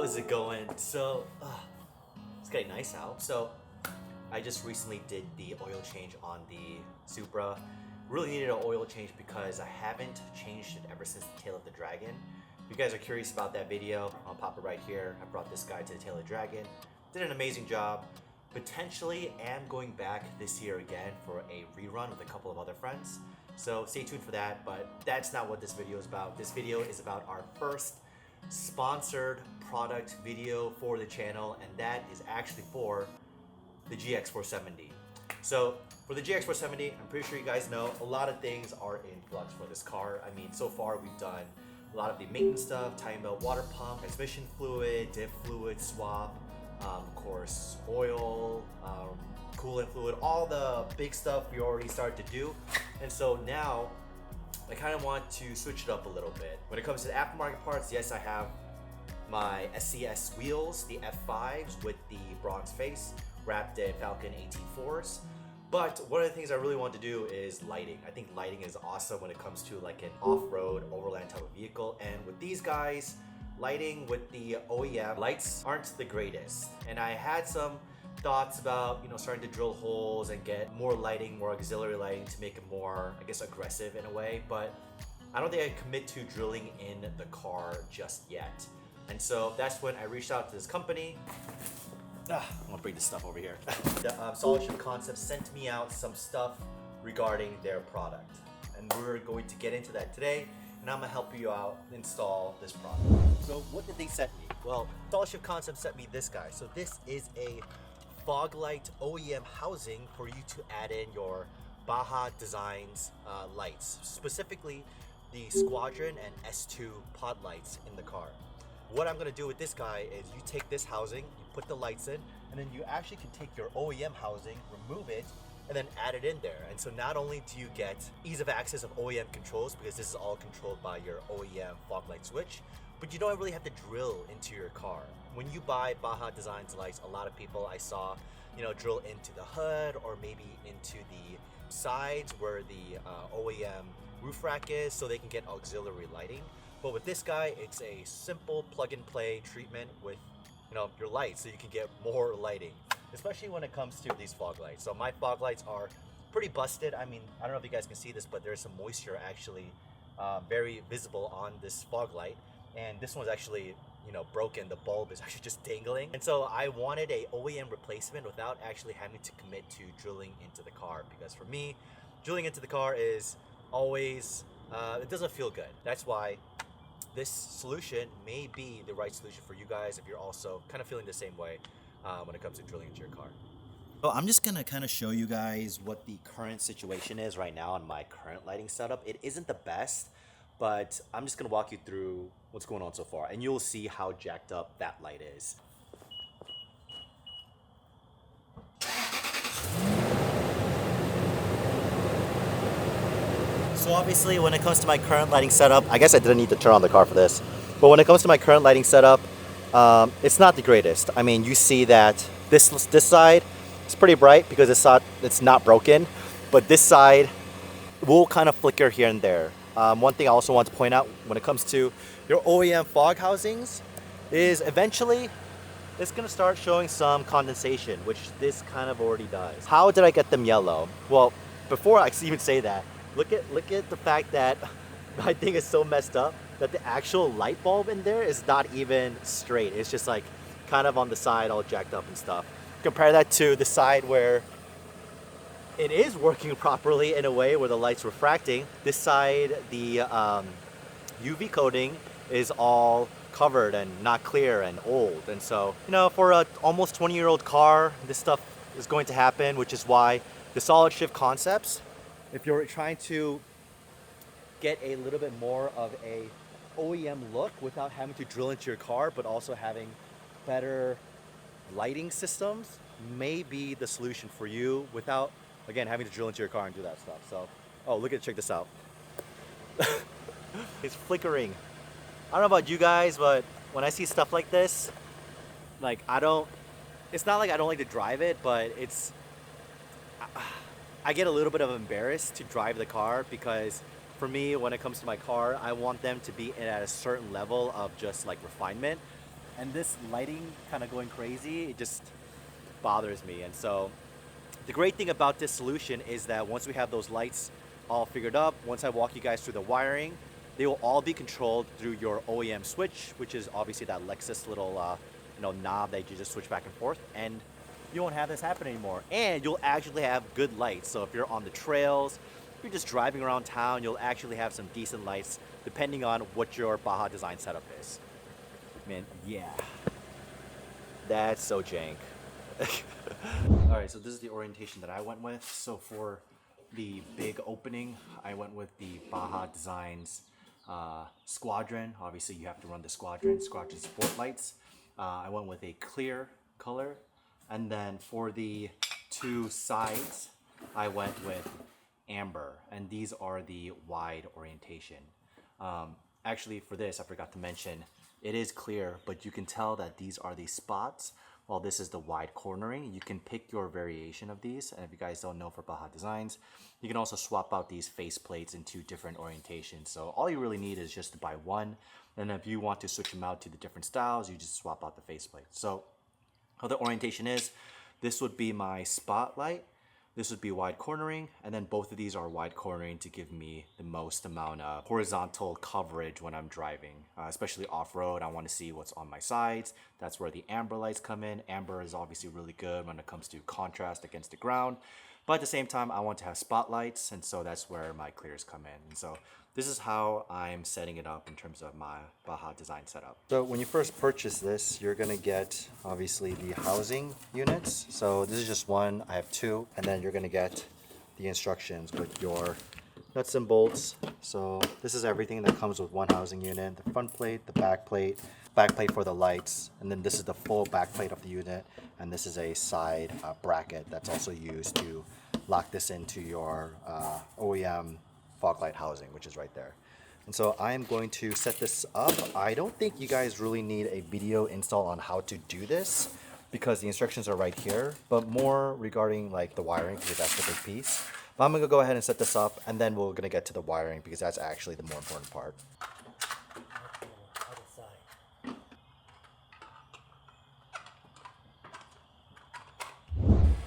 How is it going? So, it's getting nice out. So, I just recently did the oil change on the Supra. Really needed an oil change because I haven't changed it ever since the Tail of the Dragon. If you guys are curious about that video, I'll pop it right here. I brought this guy to the Tail of the Dragon. Did an amazing job. Potentially am going back this year again for a rerun with a couple of other friends. So stay tuned for that, but that's not what this video is about. This video is about our first sponsored product video for the channel, and that is actually for the GX470. So for the GX470, I'm pretty sure you guys know a lot of things are in flux for this car. I mean, so far we've done a lot of the maintenance stuff, timing belt, water pump, transmission fluid, diff fluid swap, of course, oil, coolant fluid, all the big stuff we already started to do. And so now I kind of want to switch it up a little bit. When it comes to the aftermarket parts, yes, I have my SCS wheels, the F5s with the bronze face, wrapped in Falcon 18.4s. But one of the things I really want to do is lighting. I think lighting is awesome when it comes to like an off-road overland type of vehicle. And with these guys, lighting with the OEM lights aren't the greatest. And I had some thoughts about, starting to drill holes and get more lighting, more auxiliary lighting to make it more, I guess, aggressive in a way. But I don't think I commit to drilling in the car just yet. And so that's when I reached out to this company. I'm gonna bring this stuff over here. The Solid Shift Concepts sent me out some stuff regarding their product. And we're going to get into that today. And I'm gonna help you out install this product. So what did they send me? Well, Solid Shift Concepts sent me this guy. So this is a fog light OEM housing for you to add in your Baja Designs lights, specifically the Squadron and S2 pod lights in the car. What I'm gonna do with this guy is you take this housing, you put the lights in, and then you actually can take your OEM housing, remove it, and then add it in there. And so not only do you get ease of access of OEM controls, because this is all controlled by your OEM fog light switch, but you don't really have to drill into your car. When you buy Baja Designs lights, a lot of people I saw, drill into the hood or maybe into the sides where the OEM roof rack is so they can get auxiliary lighting. But with this guy, it's a simple plug and play treatment with your lights so you can get more lighting, especially when it comes to these fog lights. So my fog lights are pretty busted. I mean, I don't know if you guys can see this, but there's some moisture actually very visible on this fog light. And this one's actually, broken. The bulb is actually just dangling. And so I wanted a OEM replacement without actually having to commit to drilling into the car, because for me, drilling into the car is always, it doesn't feel good. That's why this solution may be the right solution for you guys if you're also kind of feeling the same way when it comes to drilling into your car. So I'm just gonna kind of show you guys what the current situation is right now on my current lighting setup. It isn't the best, but I'm just gonna walk you through what's going on so far, and you'll see how jacked up that light is. So obviously when it comes to my current lighting setup, I guess I didn't need to turn on the car for this, but when it comes to my current lighting setup, it's not the greatest. I mean, you see that this side is pretty bright because it's not broken, but this side will kind of flicker here and there. One thing I also want to point out when it comes to your OEM fog housings is eventually it's going to start showing some condensation, which this kind of already does. How did I get them yellow? Well, before I even say that, look at the fact that my thing is so messed up that the actual light bulb in there is not even straight. It's just like kind of on the side, all jacked up and stuff. Compare that to the side where it is working properly in a way where the light's refracting. This side, the UV coating is all covered and not clear and old. And so, for a almost 20-year-old car, this stuff is going to happen, which is why the Solid Shift Concepts, if you're trying to get a little bit more of a OEM look without having to drill into your car, but also having better lighting systems, may be the solution for you without, again, having to drill into your car and do that stuff. So, check this out. It's flickering. I don't know about you guys, but when I see stuff like this, it's not like I don't like to drive it, but I get a little bit of embarrassed to drive the car because for me, when it comes to my car, I want them to be at a certain level of just like refinement. And this lighting kind of going crazy, it just bothers me. And so the great thing about this solution is that once we have those lights all figured up, once I walk you guys through the wiring, they will all be controlled through your OEM switch, which is obviously that Lexus little knob that you just switch back and forth. And you won't have this happen anymore. And you'll actually have good lights. So if you're on the trails, if you're just driving around town, you'll actually have some decent lights depending on what your Baja Design setup is. Man, yeah. That's so jank. All right, so this is the orientation that I went with. So for the big opening, I went with the Baja Designs Squadron. Obviously, you have to run the Squadron Sport lights. I went with a clear color. And then for the two sides, I went with amber. And these are the wide orientation. Actually, for this, I forgot to mention, it is clear, but you can tell that these are the spots while this is the wide cornering. You can pick your variation of these. And if you guys don't know, for Baja Designs, you can also swap out these face plates into different orientations. So all you really need is just to buy one. And if you want to switch them out to the different styles, you just swap out the face plate. So how the orientation is, this would be my spotlight. This would be wide cornering, and then both of these are wide cornering to give me the most amount of horizontal coverage when I'm driving, especially off-road. I want to see what's on my sides. That's where the amber lights come in. Amber is obviously really good when it comes to contrast against the ground, but at the same time, I want to have spotlights, and so that's where my clears come in. And so this is how I'm setting it up in terms of my Baja Design setup. So when you first purchase this, you're gonna get obviously the housing units. So this is just one, I have two, and then you're gonna get the instructions with your nuts and bolts. So this is everything that comes with one housing unit: the front plate, the back plate for the lights, and then this is the full back plate of the unit, and this is a side bracket that's also used to lock this into your OEM fog light housing, which is right there. And so I'm going to set this up. I don't think you guys really need a video install on how to do this because the instructions are right here, but more regarding like the wiring, because that's the big piece. But I'm gonna go ahead and set this up, and then we're gonna get to the wiring because that's actually the more important part.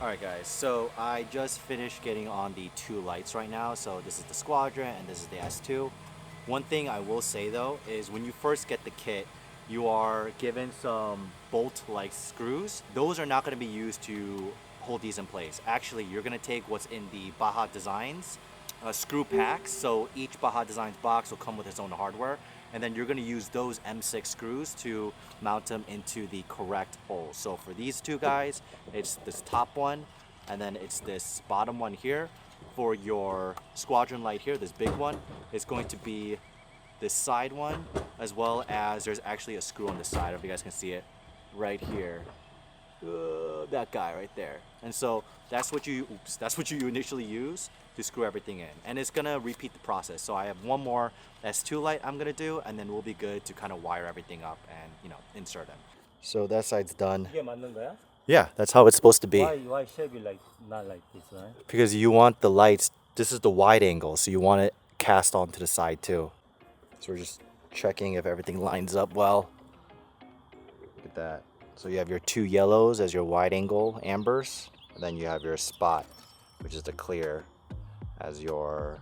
Alright guys, so I just finished getting on the two lights right now. So this is the Squadron and this is the S2. One thing I will say though is when you first get the kit, you are given some bolt-like screws. Those are not going to be used to hold these in place. Actually, you're going to take what's in the Baja Designs screw packs. So each Baja Designs box will come with its own hardware, and then you're going to use those M6 screws to mount them into the correct holes. So for these two guys, it's this top one, and then it's this bottom one here. For your Squadron light here, this big one, it's going to be this side one, as well as there's actually a screw on the side, if you guys can see it, right here. That guy right there. And so that's what you initially use to screw everything in, and it's gonna repeat the process. So I have one more S2 light I'm gonna do, and then we'll be good to kind of wire everything up and insert them. So that side's done. Yeah, that's how it's supposed to be. Why should be like not like this, right? Because you want the lights, this is the wide angle, so you want it cast onto the side too. So we're just checking if everything lines up well. Look at that. So you have your two yellows as your wide angle ambers, and then you have your spot, which is the clear, as your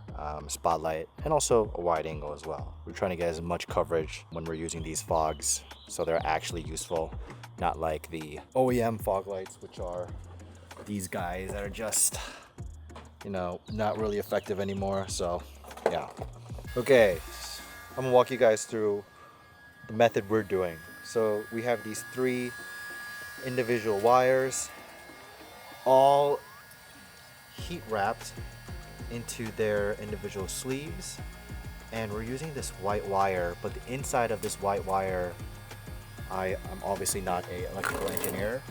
spotlight, and also a wide angle as well. We're trying to get as much coverage when we're using these fogs so they're actually useful, not like the OEM fog lights, which are these guys that are just, not really effective anymore. So yeah. Okay, I'm gonna walk you guys through the method we're doing. So we have these three individual wires, all heat wrapped into their individual sleeves, and we're using this white wire, but the inside of this white wire, I'm obviously not an electrical engineer,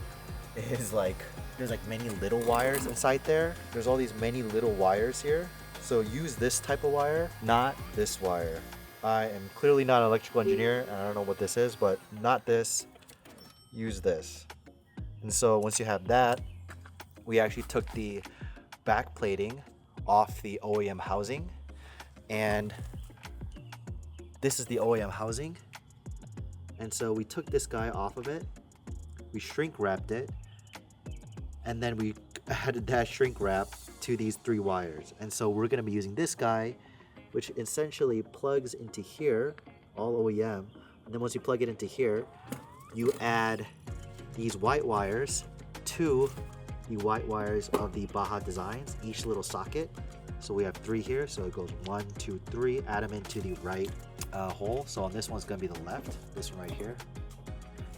is like, there's like many little wires inside there. There's all these many little wires here. So use this type of wire, not this wire. I am clearly not an electrical engineer, and I don't know what this is, but not this, use this. And so once you have that, we actually took the back plating off the OEM housing, and this is the OEM housing, And so we took this guy off of it, we shrink wrapped it, and then we added that shrink wrap to these 3 wires. And so we're gonna be using this guy, which essentially plugs into here, all OEM. And then once you plug it into here, you add these white wires to the white wires of the Baja Designs, each little socket. So we have 3 here, so it goes 1, 2, 3, add them into the right hole. So on this one's gonna be the left, this one right here,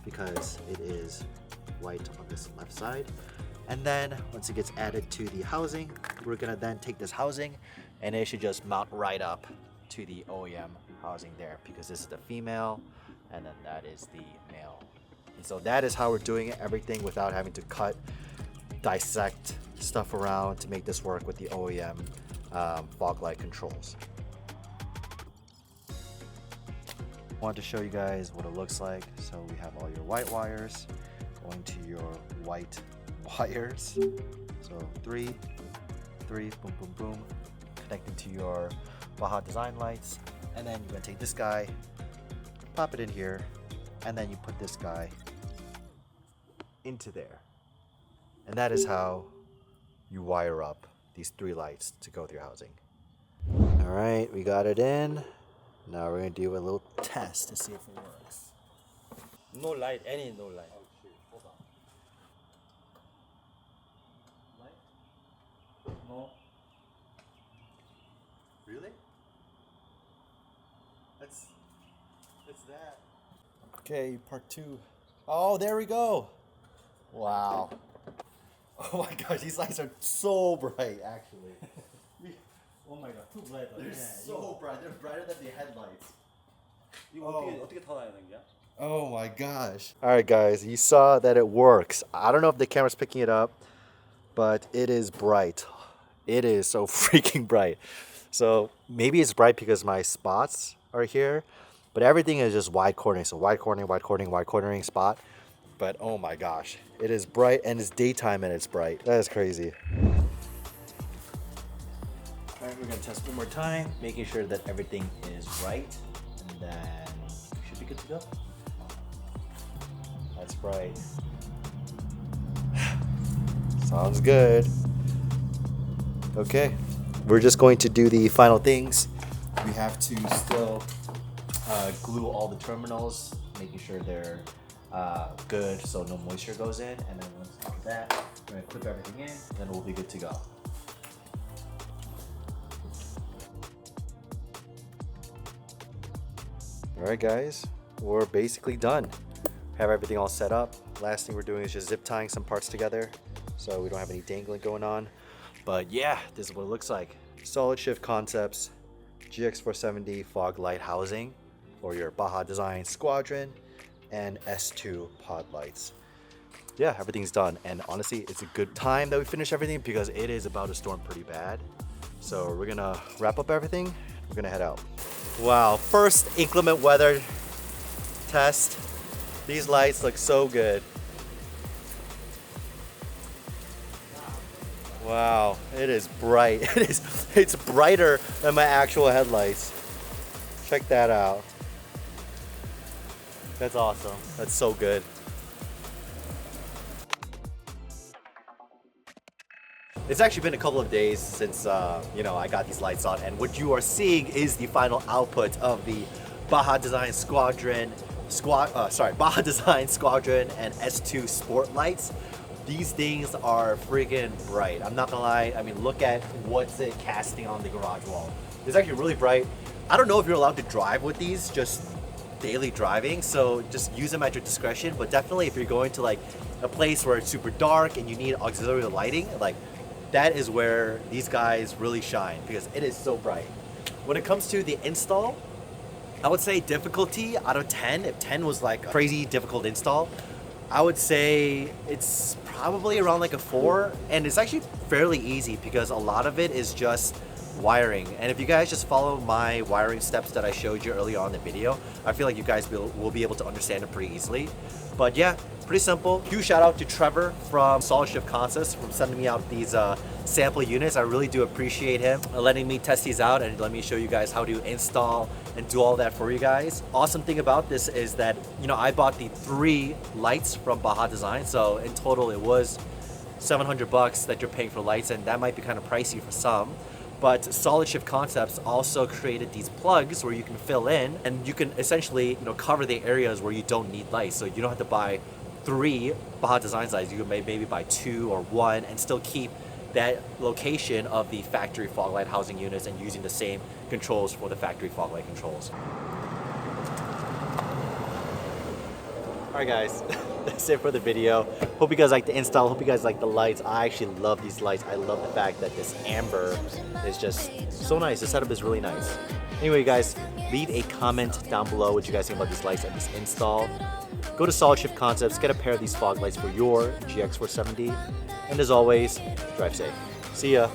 because it is white on this left side. And then once it gets added to the housing, we're gonna then take this housing and it should just mount right up to the OEM housing there, because this is the female and then that is the male. And so that is how we're doing it, everything without having to cut, dissect stuff around to make this work with the OEM fog light controls. Wanted to show you guys what it looks like. So we have all your white wires going to your white wires. So 3, boom, boom, boom, connecting to your Baja Design lights. And then you're gonna take this guy, pop it in here, and then you put this guy into there. And that is how you wire up these 3 lights to go with your housing. All right, we got it in. Now we're gonna do a little test to see if it works. No light, no light. Oh shoot, hold on. Light? No. Really? It's that. Okay, part 2. Oh, there we go. Wow. Oh my gosh, these lights are so bright, actually. Oh my god, too bright. They're so bright. They're brighter than the headlights. 이거 어떻게 타다니는 거야? Oh my gosh. All right, guys, you saw that it works. I don't know if the camera's picking it up, but it is bright. It is so freaking bright. So maybe it's bright because my spots are here, but everything is just wide cornering. So wide cornering, wide cornering, wide cornering spot. But oh my gosh, it is bright and it's daytime and it's bright. That is crazy. All right, we're gonna test one more time, making sure that everything is right, and then we should be good to go. That's bright. Sounds good. Okay, we're just going to do the final things. We have to still glue all the terminals, making sure they're good so no moisture goes in, and then once after that, we're gonna clip everything in, then we'll be good to go. Alright guys, we're basically done. Have everything all set up. Last thing we're doing is just zip tying some parts together so we don't have any dangling going on. But yeah, this is what it looks like. Solid Shift Concepts GX470 fog light housing for your Baja Design Squadron and S2 pod lights. Yeah, everything's done, and honestly it's a good time that we finish everything because it is about to storm pretty bad. So we're gonna wrap up everything, we're gonna head out. Wow, first inclement weather test. These lights look so good. Wow, it is bright. It's brighter than my actual headlights. Check that out. That's awesome. That's so good. It's actually been a couple of days since I got these lights on, and what you are seeing is the final output of the Baja Design Squadron Baja Design Squadron and S2 Sport lights. These things are freaking bright. I'm not gonna lie. I mean, look at what's it casting on the garage wall. It's actually really bright. I don't know if you're allowed to drive with these, just daily driving, so just use them at your discretion. But definitely if you're going to like a place where it's super dark and you need auxiliary lighting, like that is where these guys really shine because it is so bright. When it comes to the install, I would say difficulty out of 10, if 10 was like a crazy difficult install, I would say it's probably around like a 4, and it's actually fairly easy because a lot of it is just wiring. And if you guys just follow my wiring steps that I showed you earlier on in the video, I feel like you guys will be able to understand it pretty easily. But yeah, pretty simple. Huge shout out to Trevor from Solid Shift Concepts for sending me out these sample units. I really do appreciate him letting me test these out and let me show you guys how to install and do all that for you guys. Awesome thing about this is that, you know, I bought the 3 lights from Baja Design. So in total it was $700 that you're paying for lights, and that might be kind of pricey for some. But Solid Shift Concepts also created these plugs where you can fill in and you can essentially, you know, cover the areas where you don't need lights. So you don't have to buy 3 Baja Design lights. You can maybe buy 2 or 1 and still keep that location of the factory fog light housing units and using the same controls for the factory fog light controls. Alright guys, that's it for the video. Hope you guys like the install, hope you guys like the lights. I actually love these lights. I love the fact that this amber is just so nice. The setup is really nice. Anyway guys, leave a comment down below what you guys think about these lights and this install. Go to Solid Shift Concepts, get a pair of these fog lights for your GX470. And as always, drive safe. See ya.